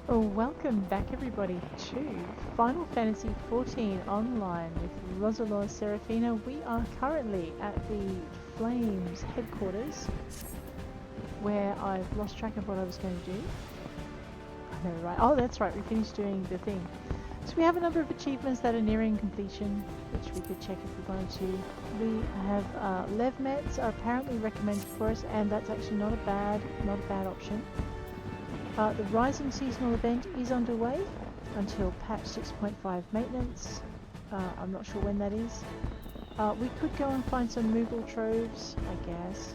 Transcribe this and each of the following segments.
Oh, welcome back everybody to Final Fantasy XIV Online with Roselore Serafina. We are currently at the Flames headquarters where I've lost track of what I was going to do. I know, right? Oh, that's right, we finished doing the thing. So we have a number of achievements that are nearing completion, which we could check if we wanted to. We have Lev Mets are apparently recommended for us, and that's actually not a bad option. The Rising seasonal event is underway until patch 6.5 maintenance. I'm not sure when that is. We could go and find some Moogle troves, I guess,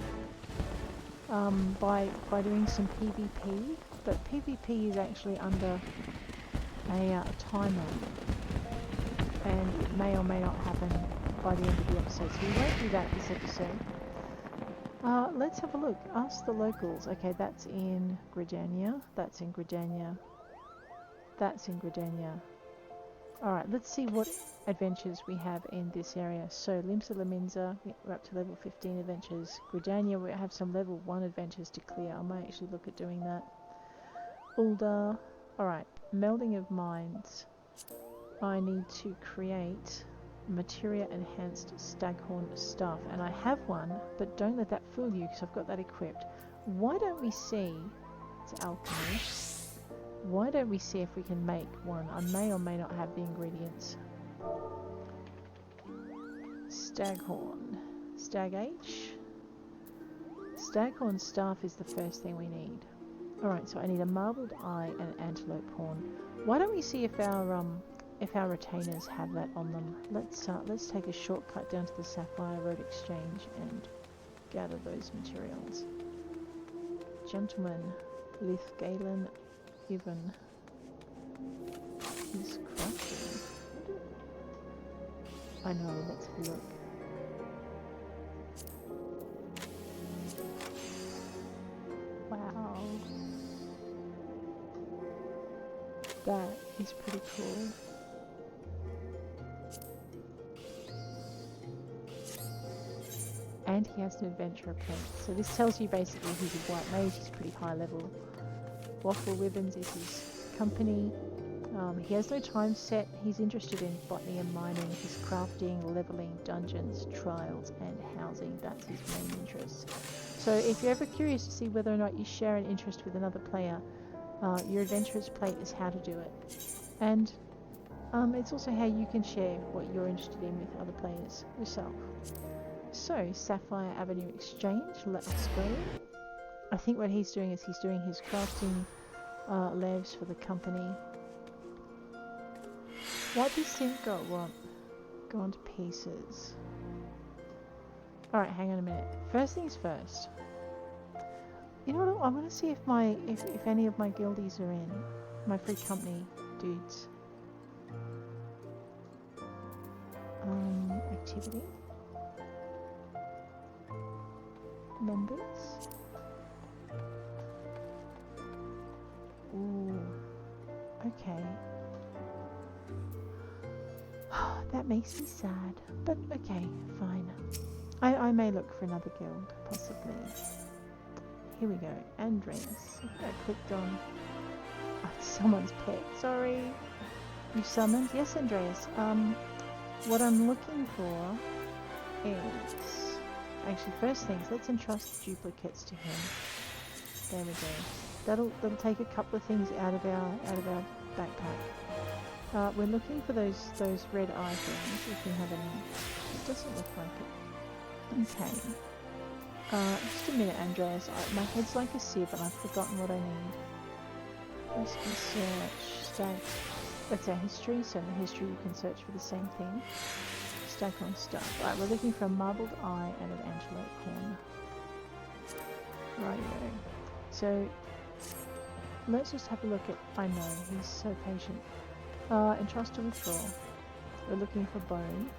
by doing some PvP, but PvP is actually under a timer, and it may or may not happen by the end of the episode, so we won't do that this episode. Let's have a look. Ask the locals. Okay, that's in Gridania. That's in Gridania. That's in Gridania. Alright, let's see what adventures we have in this area. So, Limsa Laminza, we're up to level 15 adventures. Gridania, we have some level 1 adventures to clear. I might actually look at doing that. Ul'dahn. Alright, melding of minds. I need to create materia enhanced staghorn staff, and I have one, but don't let that fool you because I've got that equipped. Why don't we see, it's alchemy, why don't we see if we can make one? I may or may not have the ingredients. Staghorn, stag H, staghorn staff is the first thing we need. Alright, so I need a marbled eye and an antelope horn. Why don't we see if our retainers have that on them. Let's take a shortcut down to the Sapphire Road Exchange and gather those materials. Gentleman, Lithgalen Ivan. He's crafting. I know, let's have a look. Wow. That is pretty cool. And he has an adventurer point. So this tells you basically he's a white mage, he's pretty high level. Waffle Ribbons is his company. He has no time set. He's interested in botany and mining, his crafting, leveling, dungeons, trials, and housing. That's his main interest. So if you're ever curious to see whether or not you share an interest with another player, your adventurer's plate is how to do it. And it's also how you can share what you're interested in with other players yourself. So, Sapphire Avenue Exchange, let us go. I think what he's doing is he's doing his crafting labs for the company. What this thing got gone to pieces. Alright, hang on a minute. First things first. You know what, I want to see if any of my guildies are in. My free company dudes. Activity. Members. Ooh. Okay. That makes me sad. But okay, fine. I may look for another guild, possibly. Here we go. Andreas. I clicked on someone's pet. Sorry. You summoned? Yes, Andreas. What I'm looking for is... Actually, first things, let's entrust duplicates to him. There we go. That'll take a couple of things out of our backpack. We're looking for those red items. If we have any. It doesn't look like it. Okay. Just a minute, Andreas. My head's like a sieve, and I've forgotten what I need. Recipe search. Stack. That's our history. So in the history, you can search for the same thing. Stack on stuff. Right, we're looking for a marbled eye and an antelope horn. Rightio. So let's just have a look at. I know he's so patient. Entrust to withdraw. We're looking for bone.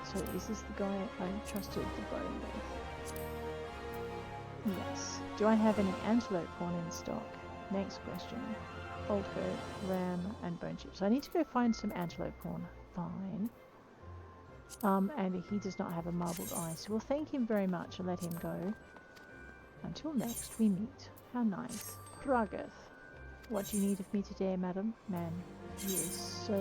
So is this the guy I trusted the bone with? Yes. Do I have any antelope horn in stock? Next question. Old goat, ram, and bone chips. So I need to go find some antelope horn. Fine. And he does not have a marbled eye, so we'll thank him very much and let him go. Until next we meet. How nice. Dragath. What do you need of me today, madam? Man, he is so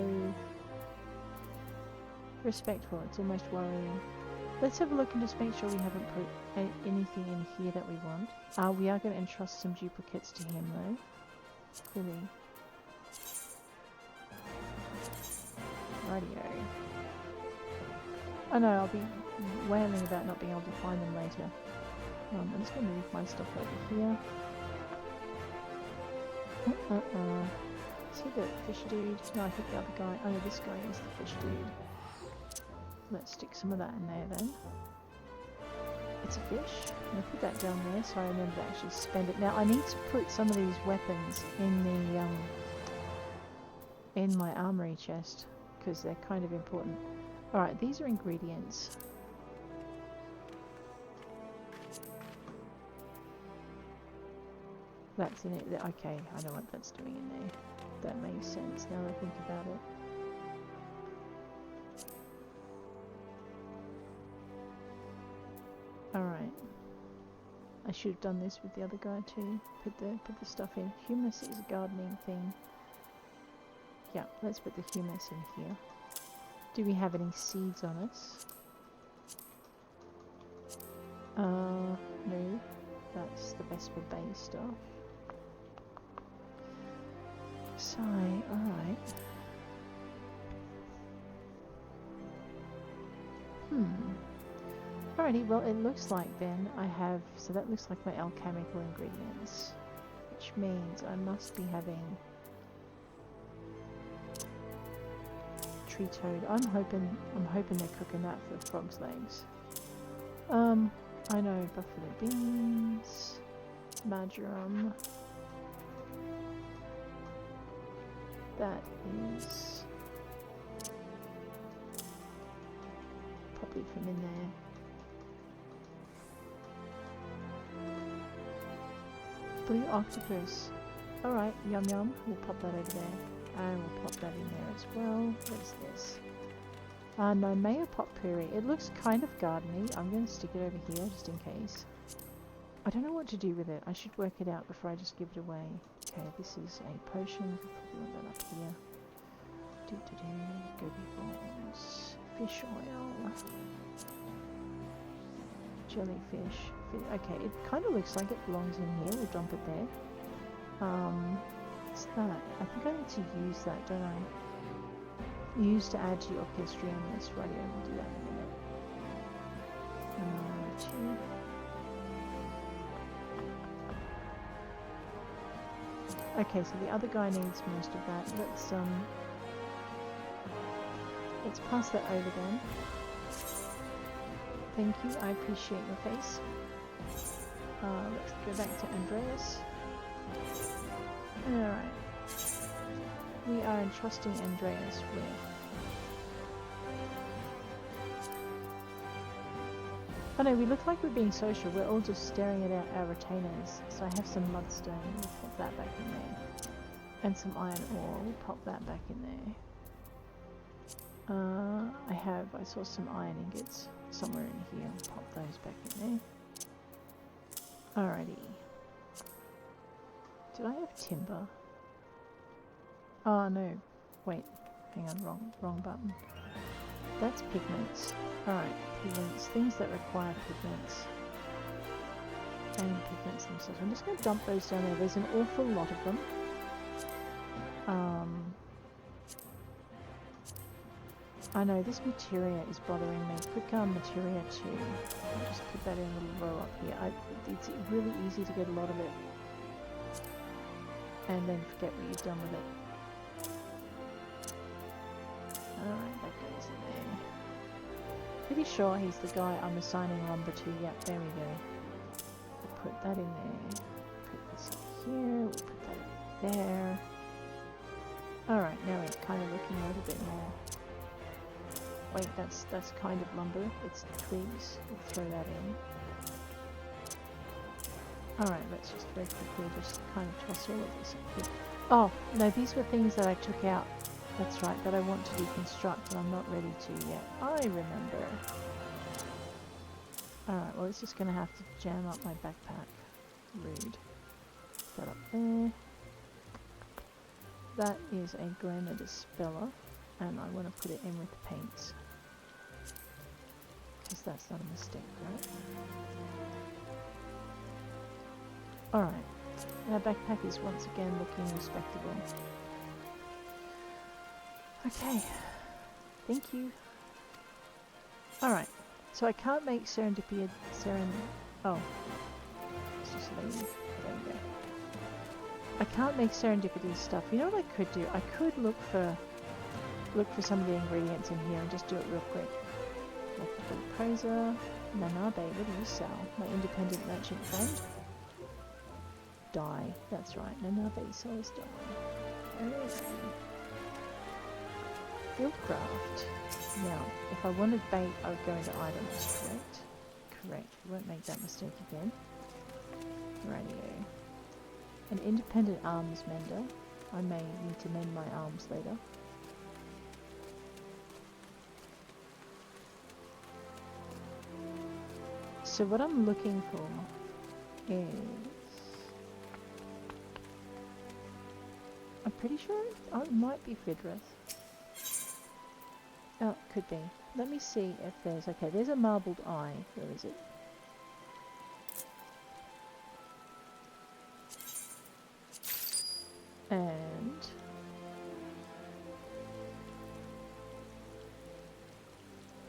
respectful, it's almost worrying. Let's have a look and just make sure we haven't put anything in here that we want. We are going to entrust some duplicates to him though. Clearly. Radio. I know, I'll be wailing about not being able to find them later. I'm just going to move my stuff over here. Is he the fish dude? No, I think the other guy. Oh no, this guy is the fish dude. Let's stick some of that in there then. It's a fish. I'm going to put that down there so I remember to actually spend it. Now I need to put some of these weapons in the in my armory chest because they're kind of important. Alright, these are ingredients. That's in it. Okay, I know what that's doing in there. That makes sense now that I think about it. Alright. I should have done this with the other guy too. Put the stuff in. Humus is a gardening thing. Yeah, let's put the humus in here. Do we have any seeds on us? No. That's the Vesper Bay stuff. Sigh, alright. Alrighty, well it looks like then I have, so that looks like my alchemical ingredients. Which means I must be having tree toad. I'm hoping they're cooking that for frog's legs. I know, buffalo beans, marjoram. That is probably from in there. Blue octopus. Alright, yum yum. We'll pop that over there. And we'll pop that in there as well. What's this? No, Mayo potpourri. It looks kind of gardeny. I'm going to stick it over here just in case. I don't know what to do with it. I should work it out before I just give it away. Okay, this is a potion. Probably want that up here. Goby balls. Fish oil. Jellyfish. Okay, it kind of looks like it belongs in here. We'll dump it there. What's that? I think I need to use that, don't I? Use to add to your orchestrion list. Radio, we'll do that in a minute. 2. Okay, so the other guy needs most of that. Let's pass that over then. Thank you, I appreciate your face. Let's go back to Andreas. Alright. We are entrusting Andreas with... Oh no, we look like we're being social. We're all just staring at our retainers. So I have some mudstone. We'll pop that back in there. And some iron ore. We'll pop that back in there. I saw some iron ingots somewhere in here. I'll pop those back in there. Alrighty. Did I have timber? Oh no. Wait. Hang on, wrong button. That's pigments. Alright, pigments. Things that require pigments. And pigments themselves. I'm just going to dump those down there. There's an awful lot of them. I know, this materia is bothering me. Click on materia 2. I'll just put that in a little row up here. It's really easy to get a lot of it. And then forget what you've done with it. Alright, that goes in there. Pretty sure he's the guy I'm assigning lumber to. Yep, there we go. We'll put that in there. Put this up here. We'll put that there. Alright, now we're kind of looking a little bit more. Wait, that's kind of lumber. It's twigs. We'll throw that in. Alright, let's just very quickly just kind of toss all of this up here. Oh, no, these were things that I took out. That's right, that I want to deconstruct, but I'm not ready to yet. I remember. Alright, well, it's just going to have to jam up my backpack. Rude. Put that up there. that is a Glamour Dispeller, and I want to put it in with the paints. Because that's not a mistake, right? Alright, our backpack is once again looking respectable. Okay, thank you. Alright, so I can't make serendipity. Oh, it's just leave. There we go. I can't make serendipity stuff. You know what I could do? I could look for some of the ingredients in here and just do it real quick. Like the Praiser, Nanabe, what do you sell? My independent merchant friend? Dye, that's right. Nanabe sells dye. Fieldcraft. Now, if I wanted bait, I would go into items, correct? Correct. We won't make that mistake again. Radio. An independent arms mender. I may need to mend my arms later. So what I'm looking for is... I'm pretty sure it might be Fidrith. Oh, it could be. Let me see if there's... Okay, there's a marbled eye. Where is it? And...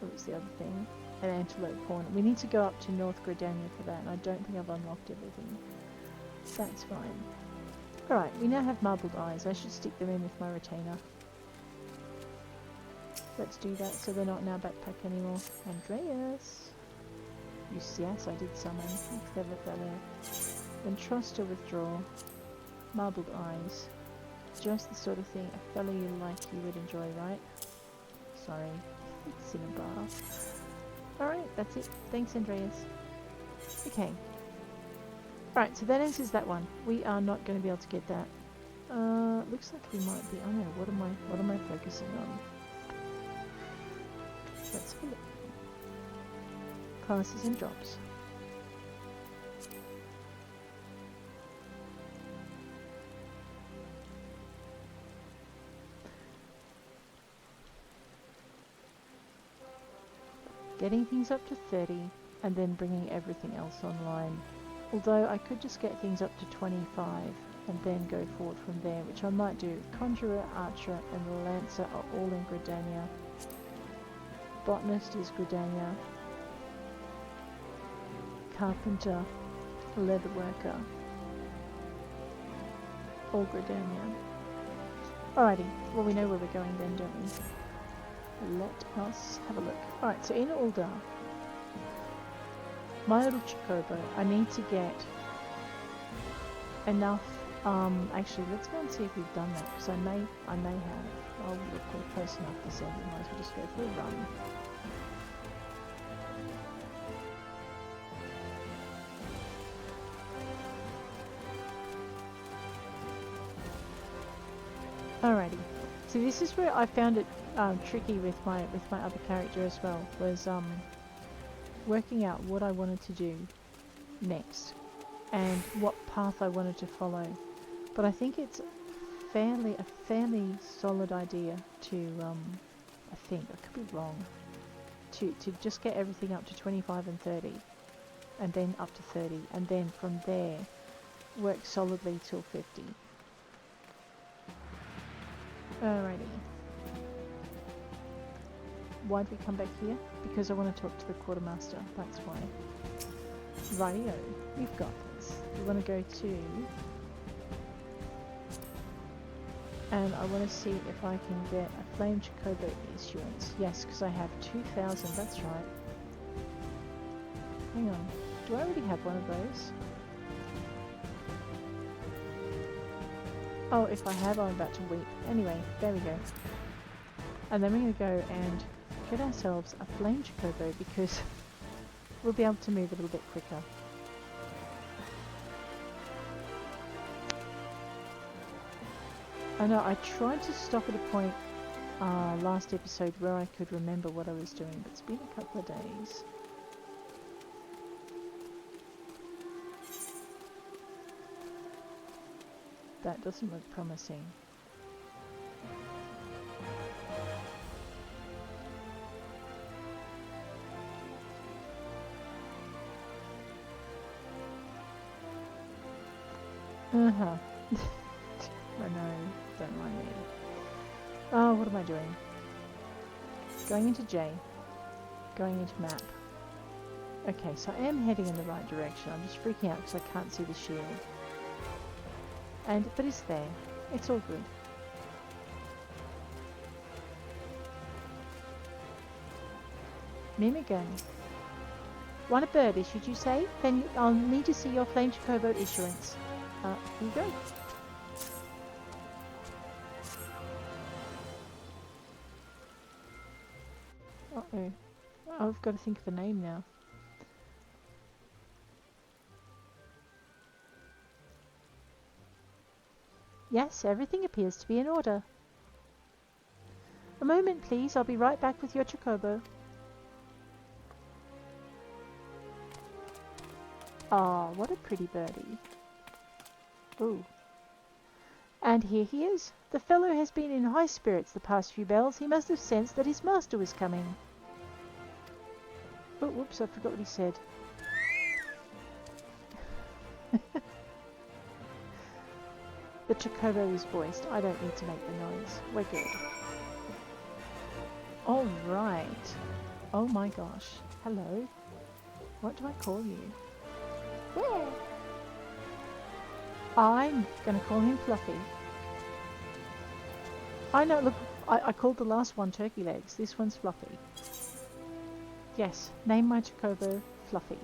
what was the other thing? An antelope horn. We need to go up to North Gridania for that, and I don't think I've unlocked everything. That's fine. Alright, we now have marbled eyes. I should stick them in with my retainer. Let's do that so they're not in our backpack anymore. Andreas! Yes, I did summon. Clever fellow. Then trust or withdraw. Marbled eyes. Just the sort of thing a fellow you like you would enjoy, right? Sorry. It's Cinnabar. Alright, that's it. Thanks, Andreas. Okay. Alright, so that answers that one. We are not going to be able to get that. Looks like we might be... Oh no, what am I focusing on? Let's have a look. Classes and jobs. Getting things up to 30 and then bringing everything else online. Although I could just get things up to 25 and then go forward from there, which I might do. Conjurer, Archer and Lancer are all in Gridania. Botanist is Gridania. Carpenter, Leatherworker, all Gridania. Alrighty, well we know where we're going then, don't we? Let us have a look. Alright, so in Ul'dahn, my Little Chocobo, I need to get enough, actually let's go and see if we've done that, because I may have. Oh look, we're close enough to say we might as well just go for a run. Alrighty, so this is where I found it tricky with my other character as well, was working out what I wanted to do next and what path I wanted to follow. But I think it's a fairly solid idea to I think, I could be wrong, to just get everything up to 25 and 30 and then up to 30 and then from there work solidly till 50. Alrighty. Why'd we come back here? Because I want to talk to the quartermaster, that's why. Rightio, we've got this. We want to go to... and I want to see if I can get a Flame Chocobo issuance. Yes, because I have 2,000, that's right. Hang on, do I already have one of those? Oh, if I have, I'm about to weep. Anyway, there we go. And then we're going to go and get ourselves a Flame Chocobo because we'll be able to move a little bit quicker. I know, I tried to stop at a point last episode where I could remember what I was doing, but it's been a couple of days. That doesn't look promising. Uh-huh. I know, don't mind me. Oh, what am I doing? Going into J. Going into map. Okay, so I am heading in the right direction. I'm just freaking out because I can't see the shield. But it's there. It's all good. Mimigan. Want a birdie, should you say? Then I'll need to see your Flame Chocobo issuance. Here you go. Uh-oh. I've got to think of a name now. Yes, everything appears to be in order. A moment, please. I'll be right back with your Chocobo. Ah, what a pretty birdie. Ooh. And here he is. The fellow has been in high spirits the past few bells. He must have sensed that his master was coming. Oh, whoops, I forgot what he said. The Chocobo is voiced. I don't need to make the noise. We're good. Alright. Oh my gosh. Hello. What do I call you? Where? I'm gonna call him Fluffy. I know, look, I called the last one Turkey Legs. This one's Fluffy. Yes, name my Chocobo Fluffy.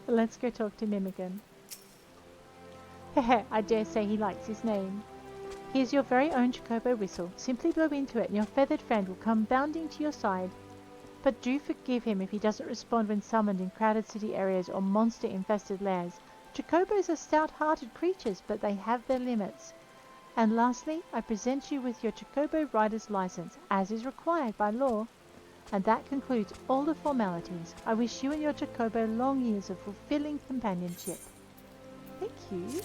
Let's go talk to Mimigan. Hehe, I dare say he likes his name. Here's your very own Chocobo whistle. Simply blow into it and your feathered friend will come bounding to your side. But do forgive him if he doesn't respond when summoned in crowded city areas or monster-infested lairs. Chocobos are stout-hearted creatures, but they have their limits. And lastly, I present you with your Chocobo rider's license, as is required by law. And that concludes all the formalities. I wish you and your Chocobo long years of fulfilling companionship. Thank you.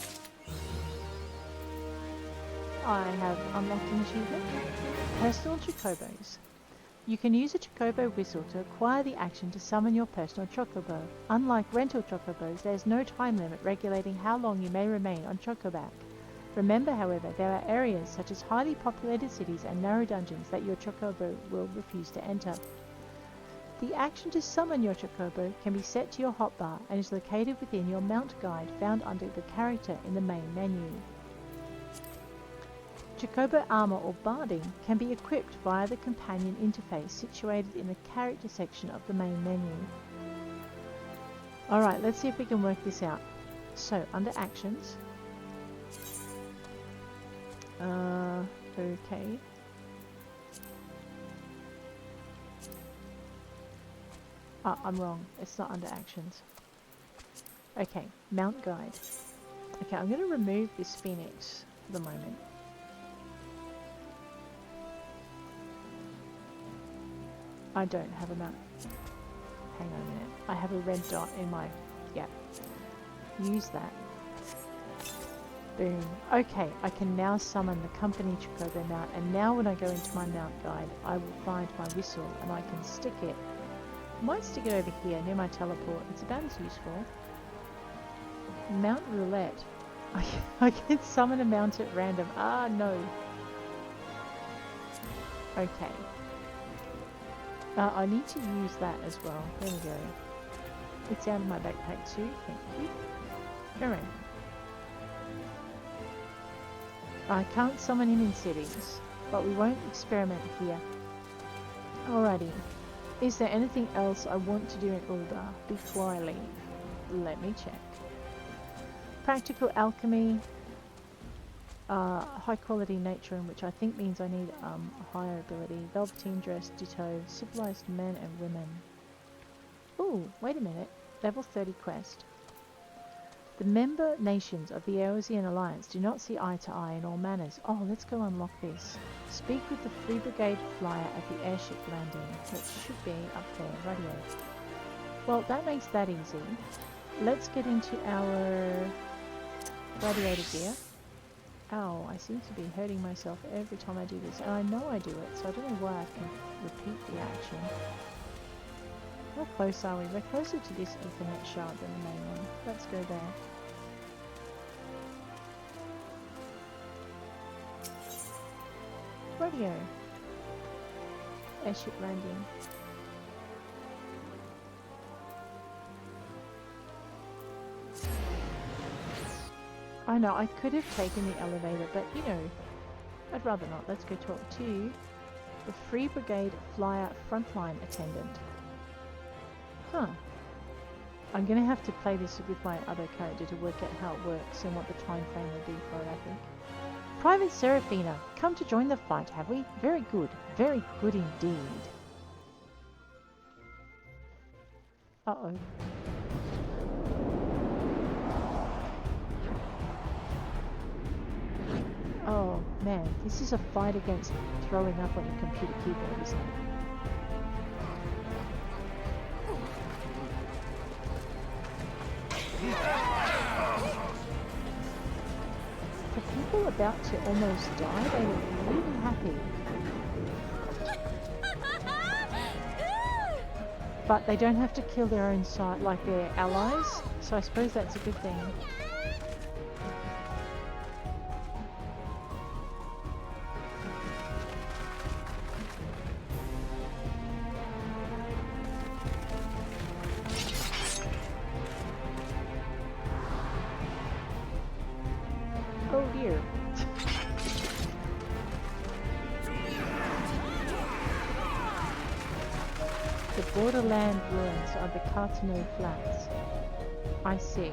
I have unlocked an achievement. Personal Chocobos. You can use a Chocobo whistle to acquire the action to summon your personal Chocobo. Unlike rental Chocobos, there is no time limit regulating how long you may remain on Chocoback. Remember, however, there are areas such as highly populated cities and narrow dungeons that your Chocobo will refuse to enter. The action to summon your Chocobo can be set to your hotbar and is located within your mount guide found under the character in the main menu. Chocobo armor or barding can be equipped via the companion interface situated in the character section of the main menu. Alright, let's see if we can work this out. So, under actions. Okay. I'm wrong. It's not under actions. Okay, mount guide. Okay, I'm going to remove this phoenix for the moment. I don't have a mount. Hang on a minute. I have a red dot in my... Yeah. Use that. Boom. Okay, I can now summon the company Chocobo mount, and now when I go into my mount guide, I will find my whistle and I can stick it. I might stick it over here near my teleport. It's about as useful. Mount roulette. I can summon a mount at random. Ah, no. Okay. I need to use that as well. There we go. It's out of my backpack too. Thank you. Alright. I can't summon him in cities, but we won't experiment here. Alrighty. Is there anything else I want to do in Ul'dahn before I leave? Let me check. Practical alchemy. High quality nature, in which I think means I need a higher ability. Velveteen dress, ditto. Civilized men and women. Ooh, wait a minute. Level 30 quest. The member nations of the Eosian Alliance do not see eye to eye in all matters. Oh, let's go unlock this. Speak with the Free Brigade flyer at the airship landing. That should be up there, radio. Well, that makes that easy. Let's get into our gladiator gear. Ow, I seem to be hurting myself every time I do this. And I know I do it, so I don't know why I can repeat the action. How close are we? We're closer to this Ethernet shard than the main one. Let's go there. Radio. Airship landing. I know, I could have taken the elevator, but you know, I'd rather not. Let's go talk to the Free Brigade Flyer Frontline Attendant. Huh. I'm going to have to play this with my other character to work out how it works and what the time frame will be for it, I think. Private Seraphina, come to join the fight, have we? Very good indeed. Uh-oh. Oh man, this is a fight against throwing up on your computer keyboard, isn't it? For people about to almost die, they look really happy. But they don't have to kill their own side, like their allies, so I suppose that's a good thing. Oh dear. The borderland ruins are the Cartano Flats. I see.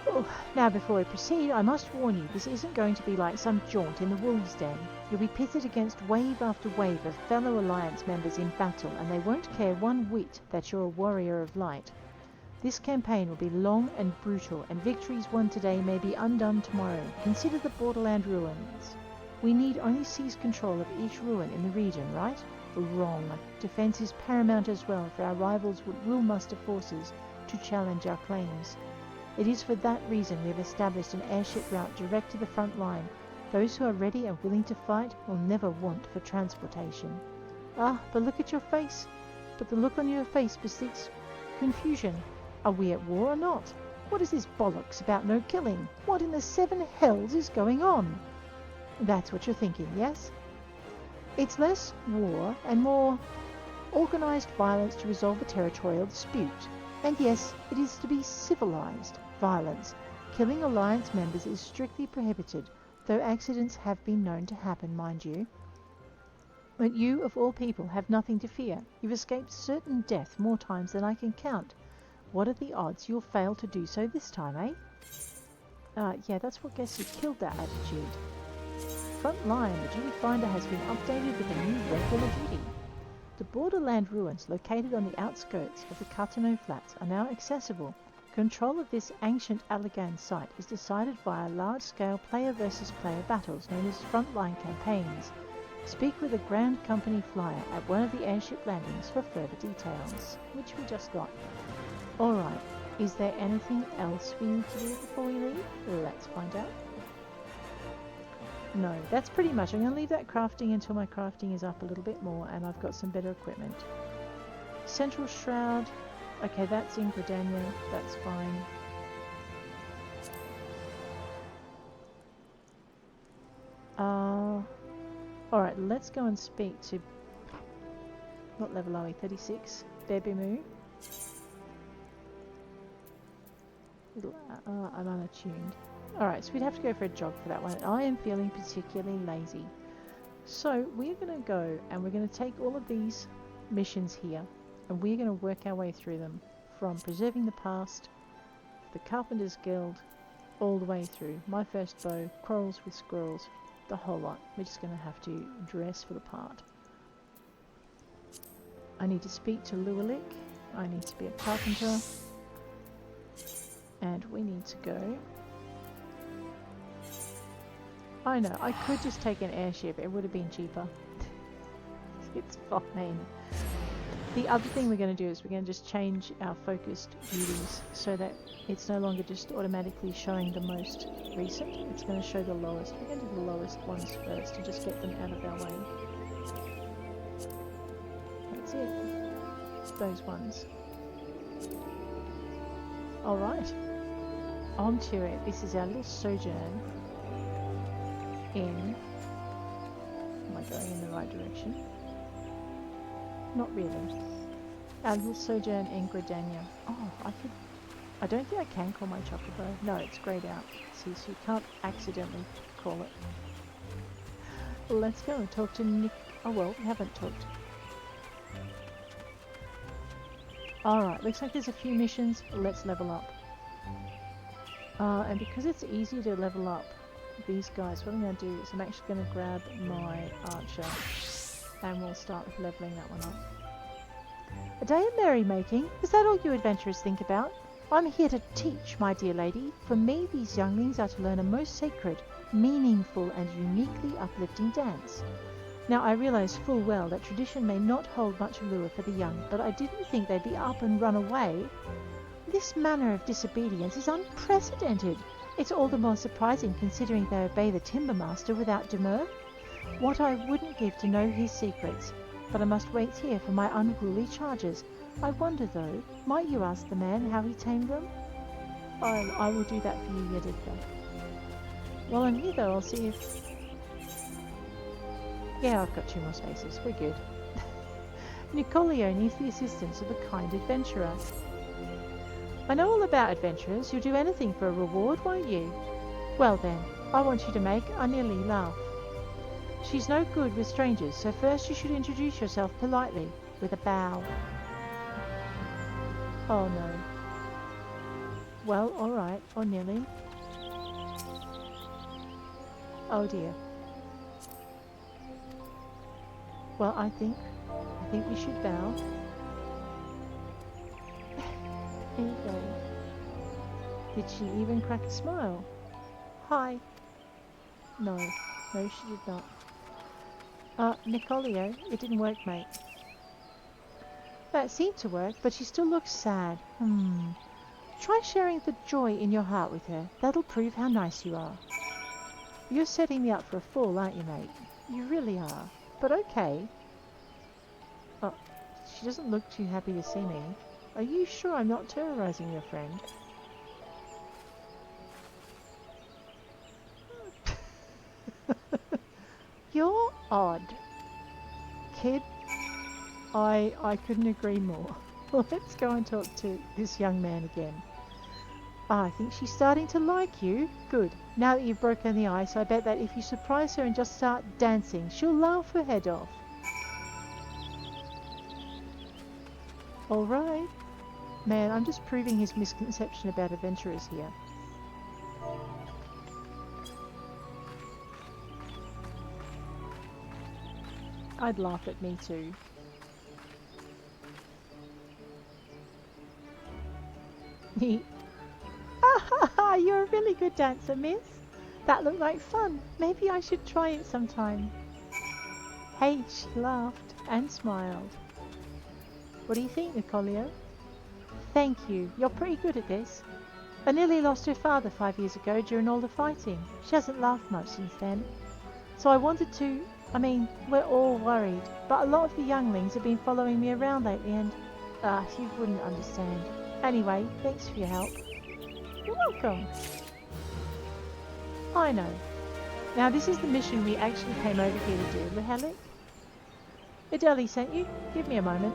Oh, now before we proceed, I must warn you, this isn't going to be like some jaunt in the Wolves' Den. You'll be pitted against wave after wave of fellow Alliance members in battle, and they won't care one whit that you're a warrior of light. This campaign will be long and brutal, and victories won today may be undone tomorrow. Consider the borderland ruins. We need only seize control of each ruin in the region, right? Wrong. Defense is paramount as well, for our rivals will muster forces to challenge our claims. It is for that reason we have established an airship route direct to the front line. Those who are ready and willing to fight will never want for transportation. Ah, but look at your face. But the look on your face bespeaks confusion. Are we at war or not? What is this bollocks about no killing? What in the seven hells is going on? That's what you're thinking, yes? It's less war and more organized violence to resolve a territorial dispute. And yes, it is to be civilized violence. Killing Alliance members is strictly prohibited, though accidents have been known to happen, mind you. But you, of all people, have nothing to fear. You've escaped certain death more times than I can count. What are the odds you'll fail to do so this time, eh? Yeah, that's what gets you killed, that attitude. Front line, the duty finder has been updated with a new regular duty. The borderland ruins located on the outskirts of the Cartano Flats are now accessible. Control of this ancient Ul'dahn site is decided via large-scale player-versus-player battles known as frontline campaigns. Speak with a Grand Company flyer at one of the airship landings for further details, which we just got. Alright, is there anything else we need to do before we leave? Let's find out. No, that's pretty much. I'm going to leave that crafting until my crafting is up a little bit more and I've got some better equipment. Central Shroud. Okay, that's in Gridania. That's fine. Alright, let's go and speak to... What level are we? 36? Baby Moo. I'm unattuned. Alright, so we'd have to go for a jog for that one. I am feeling particularly lazy. So we're going to go and we're going to take all of these missions here and we're going to work our way through them from preserving the past, the Carpenter's Guild, all the way through. My first bow, quarrels with squirrels, the whole lot. We're just going to have to dress for the part. I need to speak to Lualik. I need to be a carpenter. And we need to go... I know, I could just take an airship, it would have been cheaper. It's fine. The other thing we're going to do is we're going to just change our focused duties so that it's no longer just automatically showing the most recent, it's going to show the lowest. We're going to do the lowest ones first to just get them out of our way. that's it. Those ones. Alright. On to it. This is our little sojourn in... Am I going in the right direction? Not really. Our little sojourn in Gridania. Oh, I don't think I can call my chocobo. No, it's greyed out. See, so you can't accidentally call it. Let's go and talk to Nick. Oh well, we haven't talked. Alright, looks like there's a few missions. Let's level up. And because it's easy to level up these guys, what I'm going to do is I'm actually going to grab my archer and we'll start leveling that one up. A day of merrymaking? Is that all you adventurers think about? I'm here to teach, my dear lady. From me, these younglings are to learn a most sacred, meaningful and uniquely uplifting dance. Now, I realise full well that tradition may not hold much allure for the young, but I didn't think they'd be up and run away. This manner of disobedience is unprecedented. It's all the more surprising considering they obey the timber master without demur. What I wouldn't give to know his secrets, but I must wait here for my unruly charges. I wonder though, might you ask the man how he tamed them? I will do that for you, Yedidka. While I'm here though, I'll see if... Yeah, I've got 2 more spaces. We're good. Nicolio needs the assistance of a kind adventurer. I know all about adventurers. You'll do anything for a reward, won't you? Well then, I want you to make Anili laugh. She's no good with strangers, so first you should introduce yourself politely, with a bow. Oh no. Well, alright, or nearly. Oh dear. Well, I think we should bow. There you go. Did she even crack a smile? Hi. No, she did not. Nicolio, it didn't work, mate. That seemed to work, but she still looks sad. Try sharing the joy in your heart with her. That'll prove how nice you are. You're setting me up for a fall, aren't you, mate? You really are. But okay. Oh, she doesn't look too happy to see me. Are you sure I'm not terrorizing your friend? You're odd. Kid, I couldn't agree more. Well, let's go and talk to this young man again. I think she's starting to like you. Good. Now that you've broken the ice, I bet that if you surprise her and just start dancing, she'll laugh her head off. Alright. Man, I'm just proving his misconception about adventurers here. I'd laugh at me too. You're a really good dancer, miss. That looked like fun. Maybe I should try it sometime. Hey, she laughed and smiled. What do you think, Nicolio? Thank you. You're pretty good at this. I nearly lost her father 5 years ago during all the fighting. She hasn't laughed much since then. So I wanted to... I mean, we're all worried. But a lot of the younglings have been following me around lately and... you wouldn't understand. Anyway, thanks for your help. You're welcome. I know. Now this is the mission we actually came over here to do, Lehelic. Ideli sent you? Give me a moment.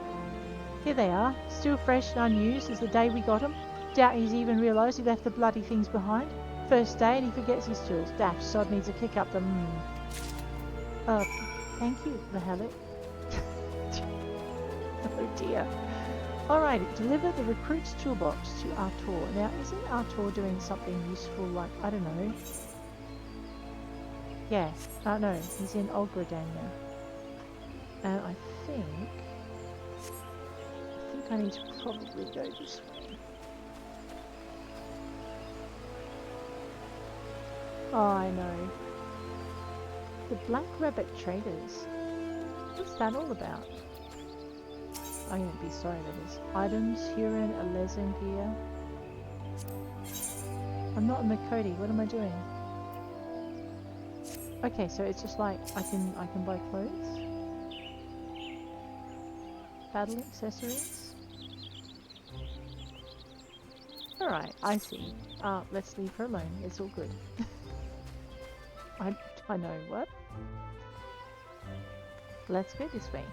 Here they are, still fresh and unused as the day we got them. Doubt he's even realised he left the bloody things behind. First day and he forgets his tools. Daft sod needs a kick up the thank you, Lehelic. Oh dear. Alright, deliver the recruit's toolbox to Artur. Now, isn't Artur doing something useful like, I don't know. Yeah, no, he's in Ul'dahn. And I think I need to probably go this way. Oh, I know. The Black Rabbit Traders. What's that all about? I'm going to be sorry that is. Items, Huron, Alezen gear. I'm not in Makoti. What am I doing? Okay, so it's just like I can buy clothes. battle accessories. Alright, I see. Let's leave her alone. It's all good. I know, what? Let's go this way.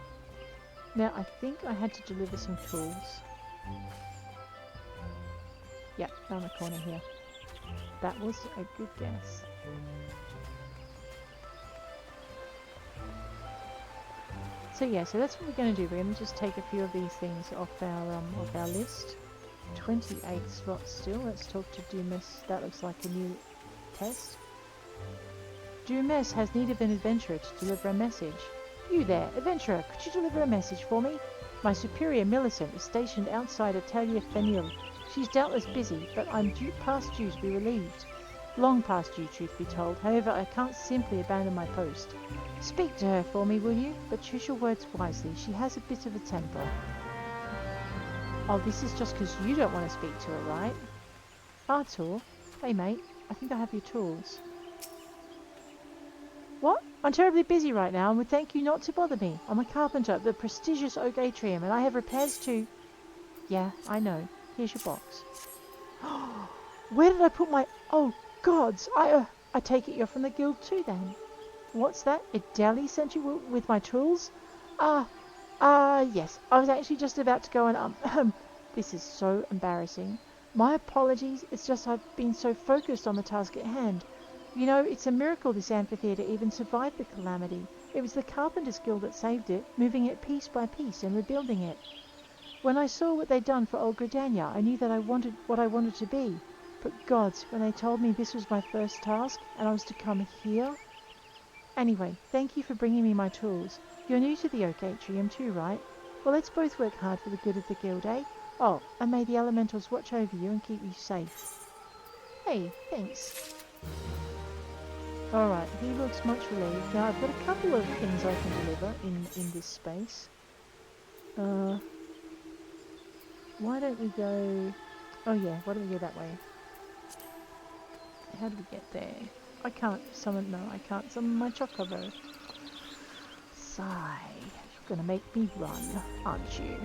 Now, I think I had to deliver some tools. Yep, down the corner here. That was a good guess. So yeah, so that's what we're going to do. We're going to just take a few of these things off our list. 28 slots still. Let's talk to Dumas. That looks like a new test. Dumas has need of an adventurer to deliver a message. You there, adventurer, could you deliver a message for me? My superior Millicent is stationed outside Atelier Fenil. She's doubtless busy, but I'm past due to be relieved. Long past due, truth be told. However, I can't simply abandon my post. Speak to her for me, will you? But choose your words wisely. She has a bit of a temper. Oh, this is just because you don't want to speak to her, right? Artur? Hey, mate. I think I have your tools. What? I'm terribly busy right now and would thank you not to bother me. I'm a carpenter at the prestigious oak atrium and I have repairs to... Yeah, I know. Here's your box. Where did I put my... Oh, gods! I take it you're from the guild too, then. What's that? Ideli sent you with my tools? Yes. I was actually just about to go and, This is so embarrassing. My apologies. It's just I've been so focused on the task at hand. You know, it's a miracle this amphitheatre even survived the calamity. It was the Carpenters Guild that saved it, moving it piece by piece and rebuilding it. When I saw what they'd done for old Gridania, I knew that I wanted what I wanted to be. But gods, when they told me this was my first task and I was to come here... Anyway, thank you for bringing me my tools. You're new to the oak atrium too, right? Well, let's both work hard for the good of the guild, eh? Oh, and may the elementals watch over you and keep you safe. Hey, thanks. Alright, he looks much relieved. Now I've got a couple of things I can deliver in this space. Why don't we go... Oh yeah, why don't we go that way? How do we get there? I can't summon... No, I can't summon my Chocobo. Sigh. You're gonna make me run, aren't you?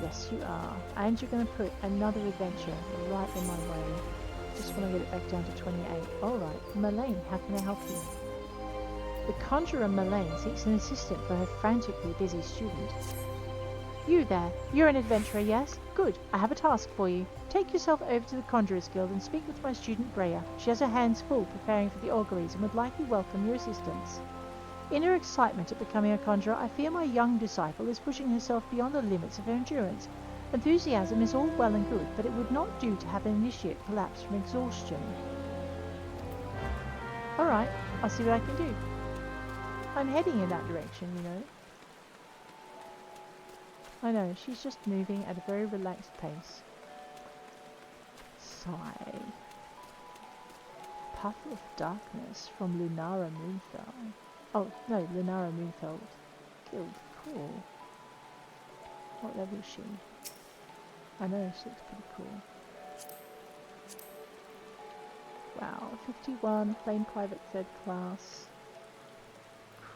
Yes, you are. And you're gonna put another adventure right in my way. Just want to get it back down to 28. Alright, Melaine, how can I help you? The conjurer Melaine seeks an assistant for her frantically busy student. You there, you're an adventurer, yes? Good, I have a task for you. Take yourself over to the Conjurers Guild and speak with my student Breya. She has her hands full preparing for the auguries and would likely welcome your assistance. In her excitement at becoming a conjurer, I fear my young disciple is pushing herself beyond the limits of her endurance. Enthusiasm is all well and good, but it would not do to have an initiate collapse from exhaustion. Alright, I'll see what I can do. I'm heading in that direction, you know. I know, she's just moving at a very relaxed pace. Sigh. Puff of darkness from Lunara Moonfell. Oh, no, Lunara Moonfell Guild. Cool. What level is she? I know, she looks pretty cool. Wow, 51, plain private 3rd class.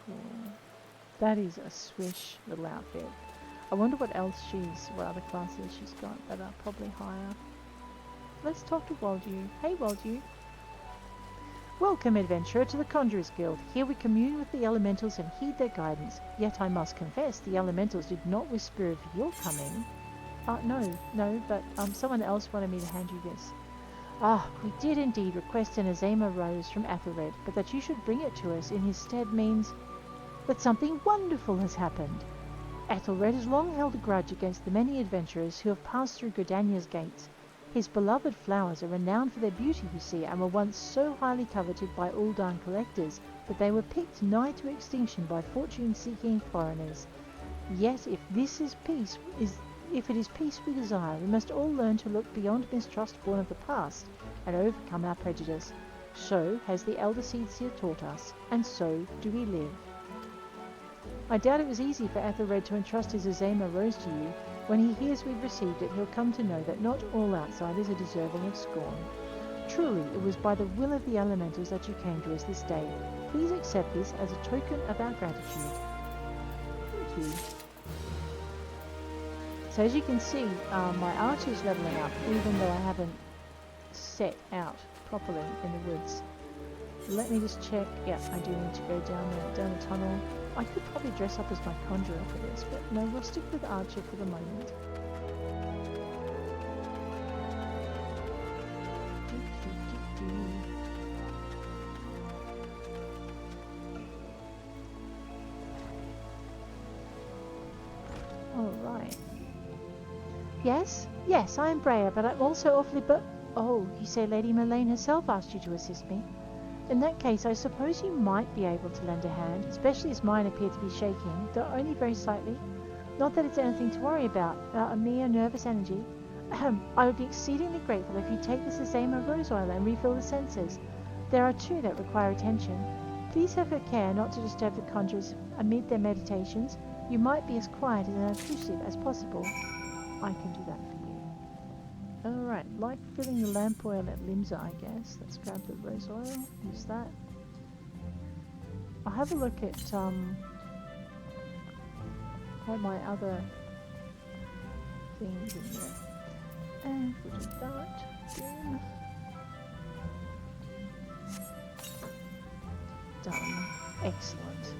Cool. That is a swish little outfit. I wonder what other classes she's got that are probably higher. Let's talk to Waldew. Hey Waldew. Welcome, adventurer, to the Conjurers Guild. Here we commune with the elementals and heed their guidance. Yet I must confess, the elementals did not whisper of your coming. No, but someone else wanted me to hand you this. We did indeed request an Azema rose from Ethelred, but that you should bring it to us in his stead means that something wonderful has happened. Ethelred has long held a grudge against the many adventurers who have passed through Gridania's gates. His beloved flowers are renowned for their beauty, you see, and were once so highly coveted by Ul'dahn collectors that they were picked nigh to extinction by fortune-seeking foreigners. Yet if it is peace we desire, we must all learn to look beyond mistrust born of the past and overcome our prejudice. So has the elder Seedseer taught us, and so do we live. I doubt it was easy for Ethelred to entrust his Azema rose to you. When he hears we've received it, he'll come to know that not all outsiders are deserving of scorn. Truly, it was by the will of the elementals that you came to us this day. Please accept this as a token of our gratitude. Thank you. So as you can see, my archer's leveling up, even though I haven't set out properly in the woods. Let me just check. Yeah, I do need to go down the tunnel. I could probably dress up as my conjurer for this, but no, we'll stick with archer for the moment. Alright. Yes? Yes, I am Breya, but I'm also awfully Oh, you say Lady Melaine herself asked you to assist me? In that case, I suppose you might be able to lend a hand, especially as mine appear to be shaking, though only very slightly. Not that it's anything to worry about, a mere nervous energy. I would be exceedingly grateful if you take this Azema rose oil and refill the censers. There are 2 that require attention. Please have good care not to disturb the conjurers amid their meditations. You might be as quiet and unobtrusive as possible. I can do that for you. Alright, like filling the lamp oil at Limsa, I guess. Let's grab the rose oil, use that. I'll have a look at my other things in there. And we'll do that. Boom. Done. Excellent.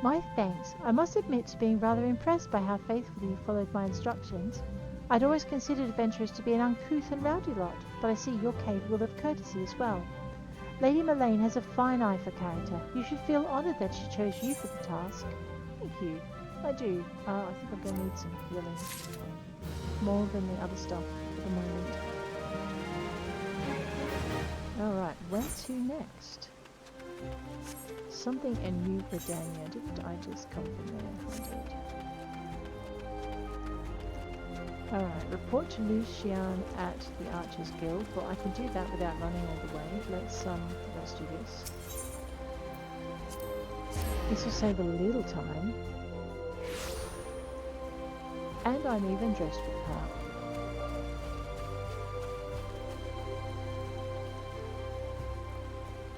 My thanks. I must admit to being rather impressed by how faithfully you followed my instructions. I'd always considered adventurers to be an uncouth and rowdy lot, but I see you're capable of courtesy as well. Lady Melaine has a fine eye for character. You should feel honoured that she chose you for the task. Thank you. I do. I think I'm going to need some healing. More than the other stuff for the moment. Alright, where to next? Something in New Gridania. Didn't I just come from there? I did. Alright, report to Lucian at the Archers Guild. Well, I can do that without running all the way. Let's do this. This will save a little time. And I'm even dressed for the part.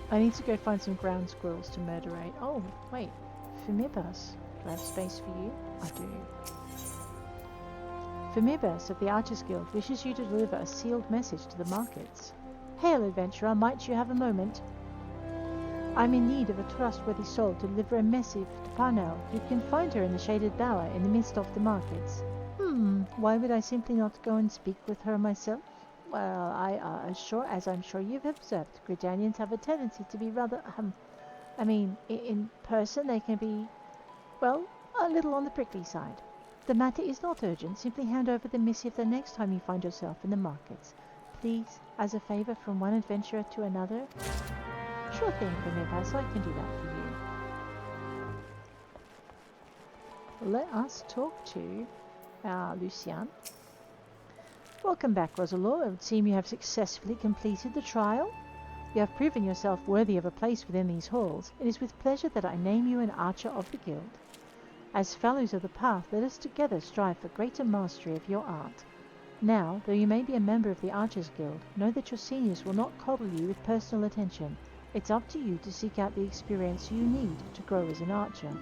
I need to go find some ground squirrels to murderate. Oh, wait. Maybe-S. Do I have space for you? I do. Maybe-S of the Archers Guild wishes you to deliver a sealed message to the markets. Hail, adventurer, might you have a moment? I'm in need of a trustworthy soul to deliver a message to Parnell. You can find her in the shaded bower in the midst of the markets. Why would I simply not go and speak with her myself? Well, as I'm sure you've observed, Gridanians have a tendency to be rather, in person they can be, well, a little on the prickly side. The matter is not urgent. Simply hand over the missive the next time you find yourself in the markets. Please, as a favour from one adventurer to another. Sure thing, Maybe-S, I can do that for you. Let us talk to Lucian. Welcome back, Roselore. It would seem you have successfully completed the trial. You have proven yourself worthy of a place within these halls. It is with pleasure that I name you an archer of the guild. As fellows of the path, let us together strive for greater mastery of your art. Now, though you may be a member of the Archers Guild, know that your seniors will not coddle you with personal attention. It's up to you to seek out the experience you need to grow as an archer.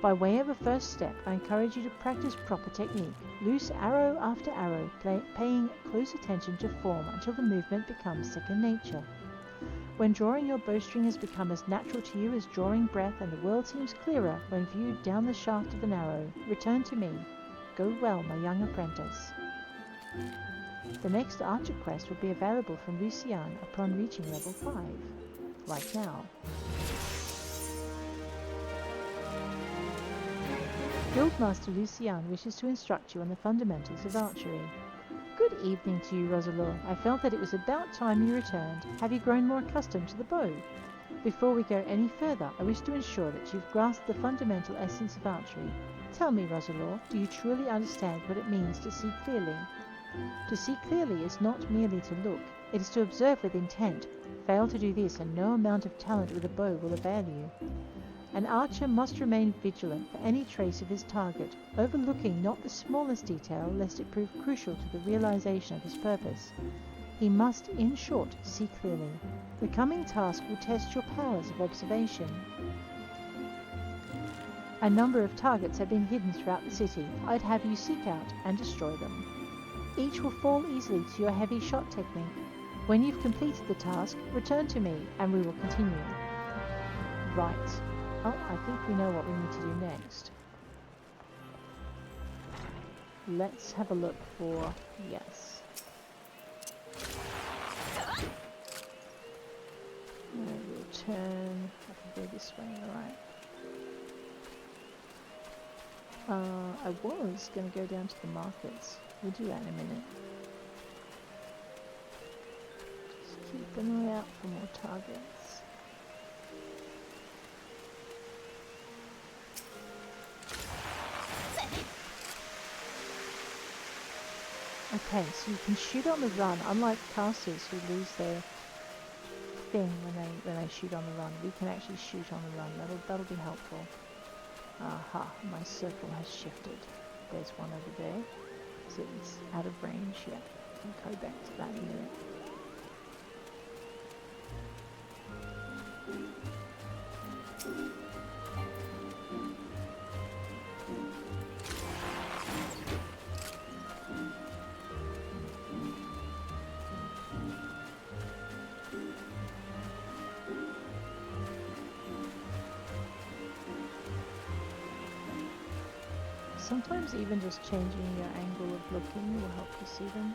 By way of a first step, I encourage you to practice proper technique. Loose arrow after arrow, paying close attention to form until the movement becomes second nature. When drawing, your bowstring has become as natural to you as drawing breath, and the world seems clearer when viewed down the shaft of an arrow. Return to me. Go well, my young apprentice. The next archer quest will be available from Lucian upon reaching level 5. Right now. Guildmaster Lucian wishes to instruct you on the fundamentals of archery. Good evening to you, Roselore. I felt that it was about time you returned. Have you grown more accustomed to the bow? Before we go any further, I wish to ensure that you've grasped the fundamental essence of archery. Tell me, Roselore, do you truly understand what it means to see clearly? To see clearly is not merely to look, it is to observe with intent. Fail to do this, and no amount of talent with a bow will avail you. An archer must remain vigilant for any trace of his target, overlooking not the smallest detail lest it prove crucial to the realization of his purpose. He must, in short, see clearly. The coming task will test your powers of observation. A number of targets have been hidden throughout the city. I'd have you seek out and destroy them. Each will fall easily to your heavy shot technique. When you've completed the task, return to me and we will continue. Right. Oh, I think we know what we need to do next. Let's have a look for... yes. We'll turn... I can go this way, alright. I was going to go down to the markets. We'll do that in a minute. Just keep an eye out for more targets. Okay, so you can shoot on the run, unlike casters who lose their thing when they shoot on the run. We can actually shoot on the run. That'll be helpful. Aha, my circle has shifted. There's one over there. So it's out of range, yeah. I'll go back to that in a minute. Sometimes even just changing your angle of looking will help you see them.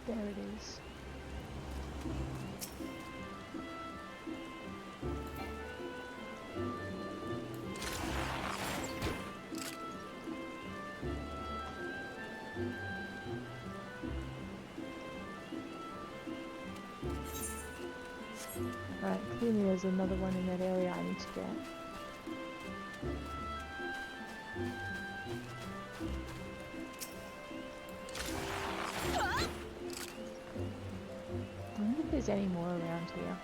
There it is. Right, clearly there's another one in that area I need to get. I wonder if there's any more around here.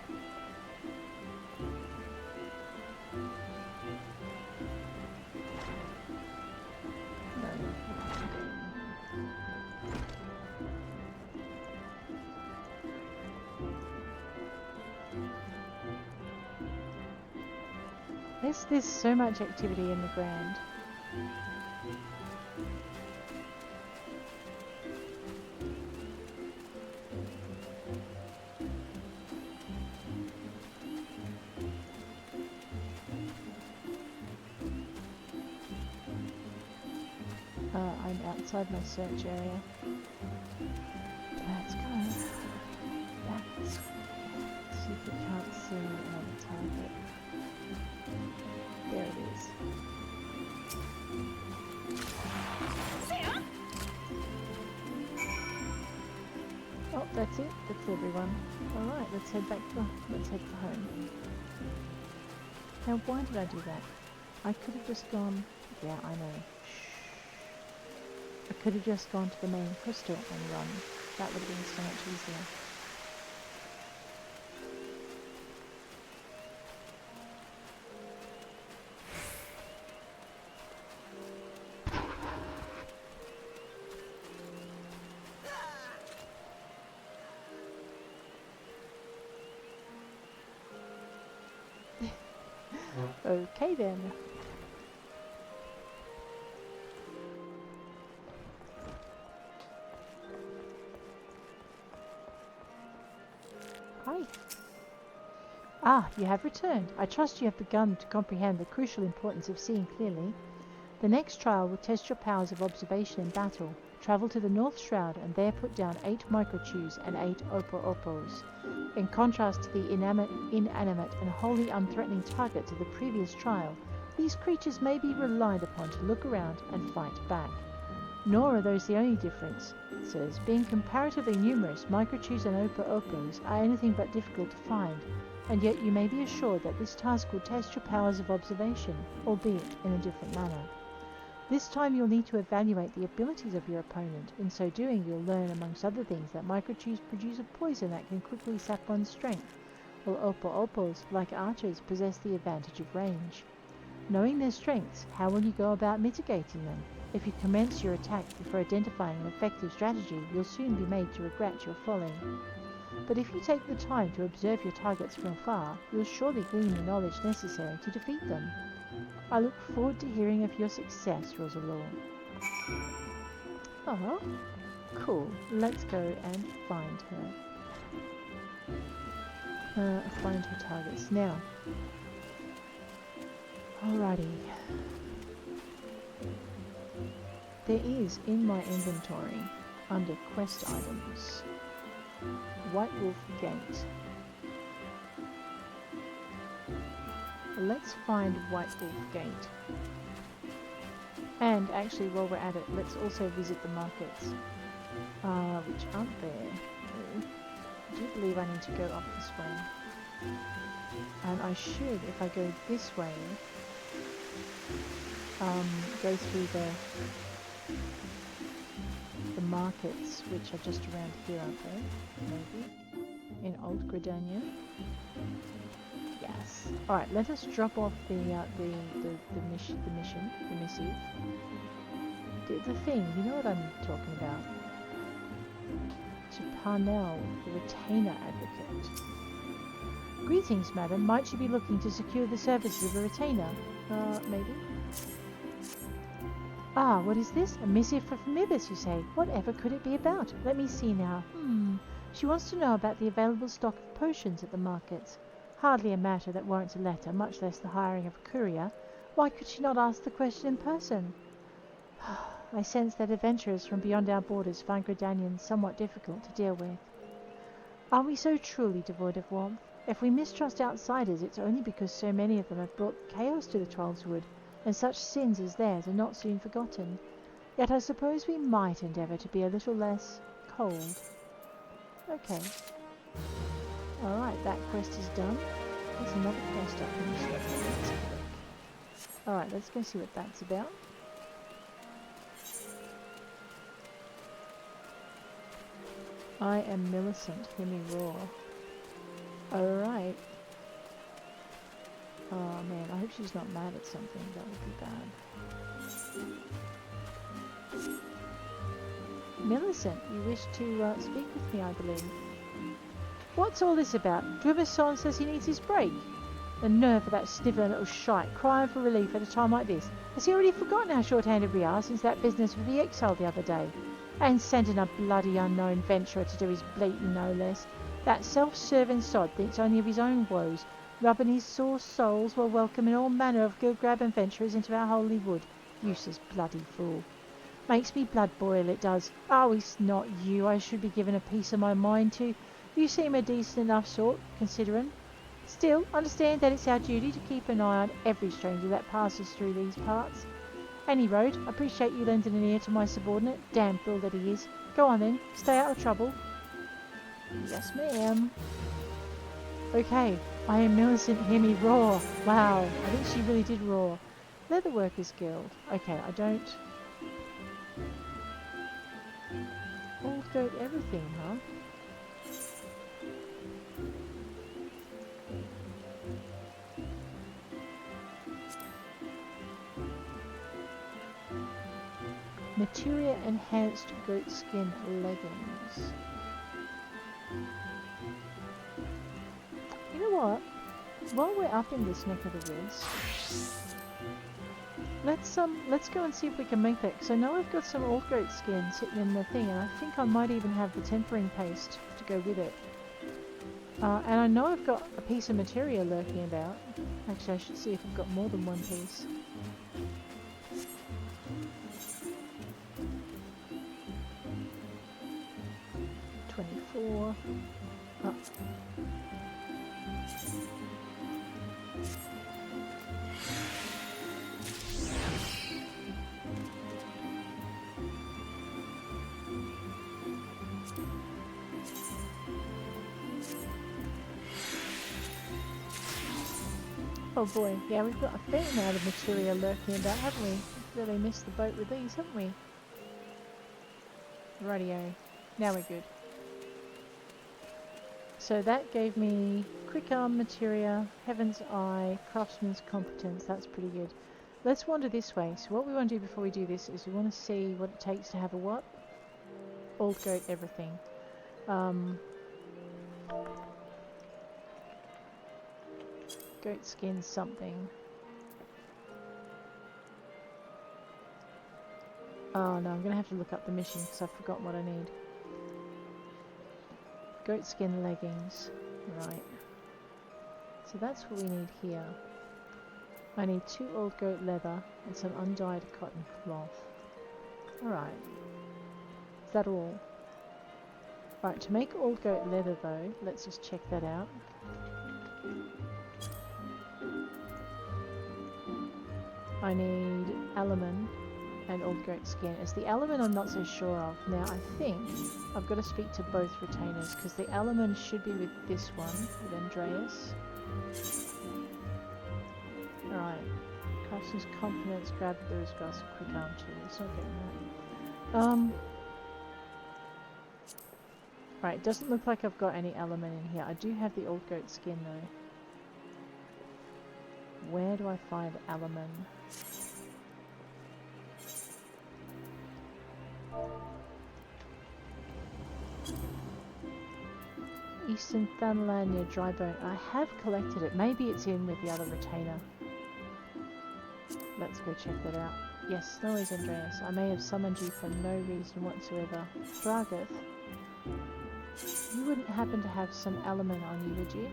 There's so much activity in the ground. I'm outside my search area. Let's go back this way. See if we can't see another target. There it is. Oh, that's it. That's everyone. Alright, let's head for home. Now, why did I do that? I could have just gone... yeah, I know. Shh. I could have just gone to the main crystal and run. That would have been so much easier. Okay then. Hi. Ah, you have returned. I trust you have begun to comprehend the crucial importance of seeing clearly. The next trial will test your powers of observation in battle. Travel to the North Shroud and there put down 8 microchews and 8 opo-opos. In contrast to the inanimate and wholly unthreatening targets of the previous trial, these creatures may be relied upon to look around and fight back. Nor are those the only difference. It says, being comparatively numerous, microchews and opo-opos are anything but difficult to find, and yet you may be assured that this task will test your powers of observation, albeit in a different manner. This time you'll need to evaluate the abilities of your opponent. In so doing, you'll learn, amongst other things, that microtubes produce a poison that can quickly sap one's strength, while opos, like archers, possess the advantage of range. Knowing their strengths, how will you go about mitigating them? If you commence your attack before identifying an effective strategy, you'll soon be made to regret your folly. But if you take the time to observe your targets from afar, you'll surely glean the knowledge necessary to defeat them. I look forward to hearing of your success, Roselore. Oh, cool. Let's go and find her. Find her targets. Now. Alrighty. There is in my inventory, under quest items, White Wolf Gate. Let's find White Wolf Gate. And actually, while we're at it, let's also visit the markets, which aren't there. I do believe I need to go up this way. And I should, if I go this way, go through the markets, which are just around here, aren't they? Maybe in Old Gridania. Yes. All right. Let us drop off the missive. The thing. You know what I'm talking about. To Parnell, the retainer advocate. Greetings, madam. Might you be looking to secure the services of a retainer? Maybe. Ah, what is this? A missive from Maybi-S, you say? Whatever could it be about? Let me see now. She wants to know about the available stock of potions at the markets. Hardly a matter that warrants a letter, much less the hiring of a courier. Why could she not ask the question in person? I sense that adventurers from beyond our borders find Gridanians somewhat difficult to deal with. Are we so truly devoid of warmth? If we mistrust outsiders, it's only because so many of them have brought chaos to the Trollswood, and such sins as theirs are not soon forgotten. Yet I suppose we might endeavour to be a little less cold. Okay. Alright, that quest is done. There's another quest up in this way. Let's have a look. Alright, let's go see what that's about. I am Millicent, hear me roar. Alright. Oh man, I hope she's not mad at something. That would be bad. Millicent, you wish to speak with me, I believe. What's all this about? Dumerson says he needs his break. The nerve of that snivelling little shite, crying for relief at a time like this. Has he already forgotten how short-handed we are since that business with the exile the other day? And sending a bloody unknown venturer to do his bleating no less. That self-serving sod thinks only of his own woes, rubbing his sore soles while welcoming all manner of gill-grab adventurers into our holy wood. Useless bloody fool. Makes me blood boil, it does. Oh, it's not you I should be giving a piece of my mind to. You seem a decent enough sort, considering. Still, understand that it's our duty to keep an eye on every stranger that passes through these parts. Any road, I appreciate you lending an ear to my subordinate. Damn fool that he is. Go on then, stay out of trouble. Yes, ma'am. Okay, I am Millicent, hear me roar. Wow, I think she really did roar. Leatherworkers Guild. Okay, I don't... All goat everything, huh? Materia enhanced goat skin leggings. You know what? While we're up in this neck of the woods, let's go and see if we can make that. Because I know I've got some old goat skin sitting in the thing, and I think I might even have the tempering paste to go with it. And I know I've got a piece of materia lurking about. Actually, I should see if I've got more than one piece. Oh. Oh boy, yeah, we've got a fair amount of materia lurking about, haven't we? really missed the boat with these, haven't we? Rightio. Now we're good. So that gave me Quick Arm Materia, Heaven's Eye, Craftsman's Competence. That's pretty good. Let's wander this way. So what we want to do before we do this is we want to see what it takes to have a what? Old goat everything. Goat skin something. Oh no, I'm going to have to look up the mission because I've forgotten what I need. Goat skin leggings. Right. So that's what we need here. I need 2 old goat leather and some undyed cotton cloth. Alright. Is that all? Right, to make old goat leather though, let's just check that out. I need alumine and old goat skin. It's the alumine I'm not so sure of. Now I think I've got to speak to both retainers because the alumine should be with this one, with Andreas. Alright. Craftsman's Confidence, grab those grass and quick arm too. It's not getting that. Right, it doesn't look like I've got any alumine in here. I do have the old goat skin though. Where do I find alumine? Eastern Thunderland near Drybone. I have collected it. Maybe it's in with the other retainer. Let's go check that out. Yes, no worries, Andreas. I may have summoned you for no reason whatsoever. Dragoth, you wouldn't happen to have some alumine on you, would you?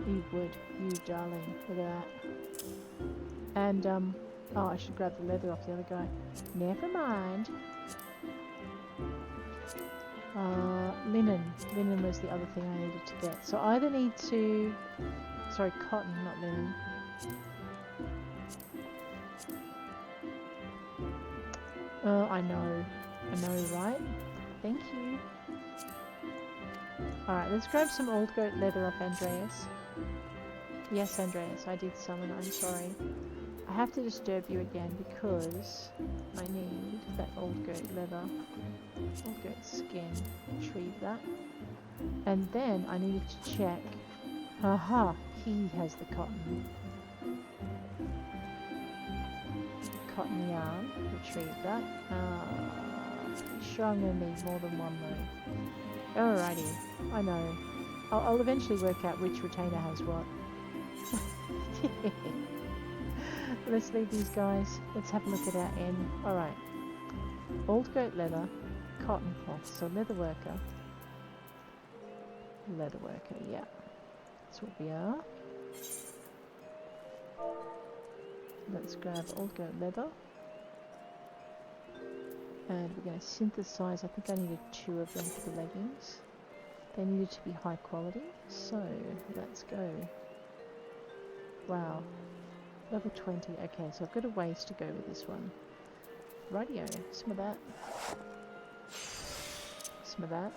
You would, you darling. Look at that. And, oh, I should grab the leather off the other guy. Never mind. Linen. Linen was the other thing I needed to get. So I either need to... Sorry, cotton, not linen. I know, right? Thank you. Alright, let's grab some old goat leather off Andreas. Yes, Andreas, I did summon, I'm sorry. I have to disturb you again because I need that old goat leather. Old goat skin. Retrieve that. And then I needed to check. Aha! He has the cotton. Cotton yarn. Retrieve that. Pretty sure I'm going to need more than one though. Alrighty. I know. I'll eventually work out which retainer has what. Let's leave these guys. Let's have a look at our N. Alright. Old goat leather. Cotton cloth. So leather worker. Leather worker, yeah. That's what we are. Let's grab old goat leather. And we're going to synthesize. I think I needed 2 of them for the leggings. They needed to be high quality. So, let's go. Wow. Level 20. Okay, so I've got a ways to go with this one. Radio. Some of that. Some of that.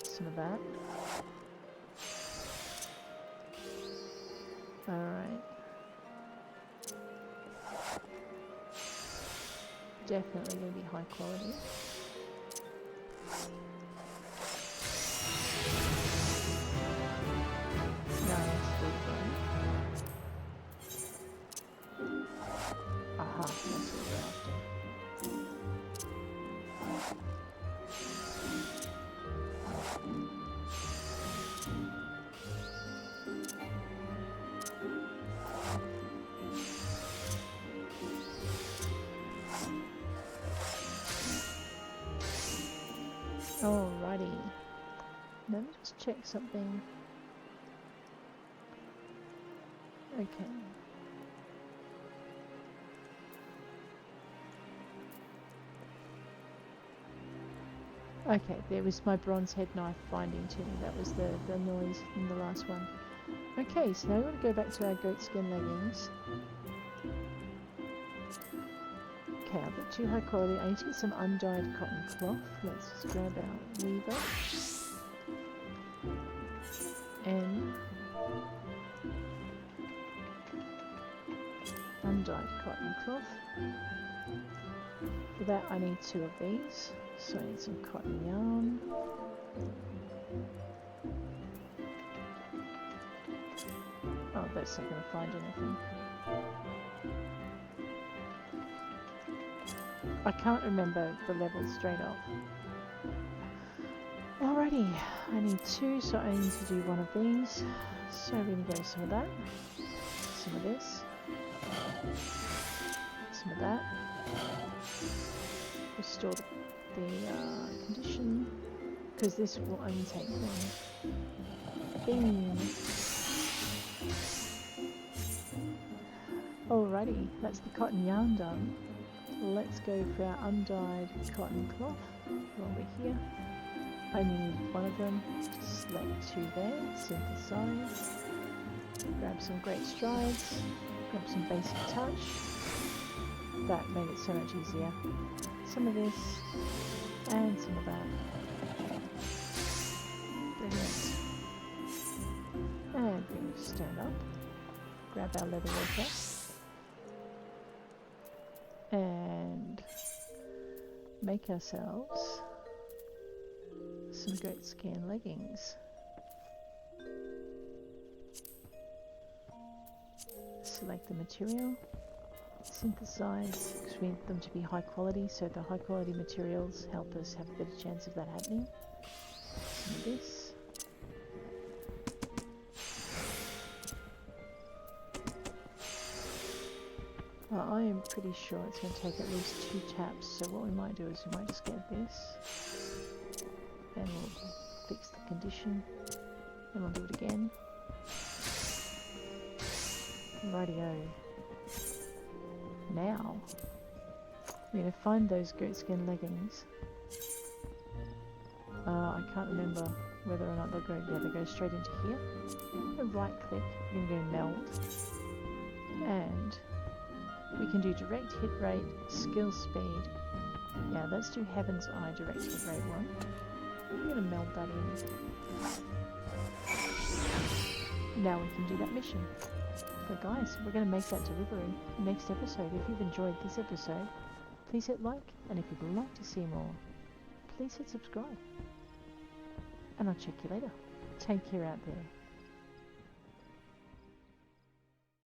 Some of that. Alright. Definitely going to be high quality. No, that's still fine. Aha, that's what we're after. Alrighty. Let me just check something. Okay. Okay, there was my bronze head knife binding to me. That was the noise in the last one. Okay, so now we want to go back to our goat skin leggings. Okay, I've got 2 high quality. I need to get some undyed cotton cloth. Let's just grab our weaver. undyed cotton cloth. For that I need 2 of these, so I need some cotton yarn. Oh, that's not going to find anything. I can't remember the levels straight off. Alrighty, I need 2, so I need to do 1 of these. So we're going to go some of that, some of this, some of that. Restore the condition, because this will only take 1. Bing! Alrighty, that's the cotton yarn done. Let's go for our undyed cotton cloth over here. I need 1 of them. Select 2 there, synthesize, grab some great strides, grab some basic touch. That made it so much easier. Some of this and some of that. Brilliant. And we stand up, grab our leather worker, and make ourselves some goat skin leggings. Select the material, synthesize, because we need them to be high quality, so the high quality materials help us have a better chance of that happening. Some of this. I am pretty sure it's going to take at least 2 taps, so what we might do is we might just get this, then we'll fix the condition, then we'll do it again. Rightio. Now, we're going to find those goatskin leggings. I can't remember whether or not they'll go, yeah, they go straight into here. Right click, we're going to go meld, and we can do direct hit rate, skill speed. Yeah, let's do Heaven's Eye direct hit rate 1. We're going to meld that in. Now we can do that mission. But guys, we're going to make that delivery next episode. If you've enjoyed this episode, please hit like, and if you'd like to see more, please hit subscribe. And I'll check you later. Take care out there.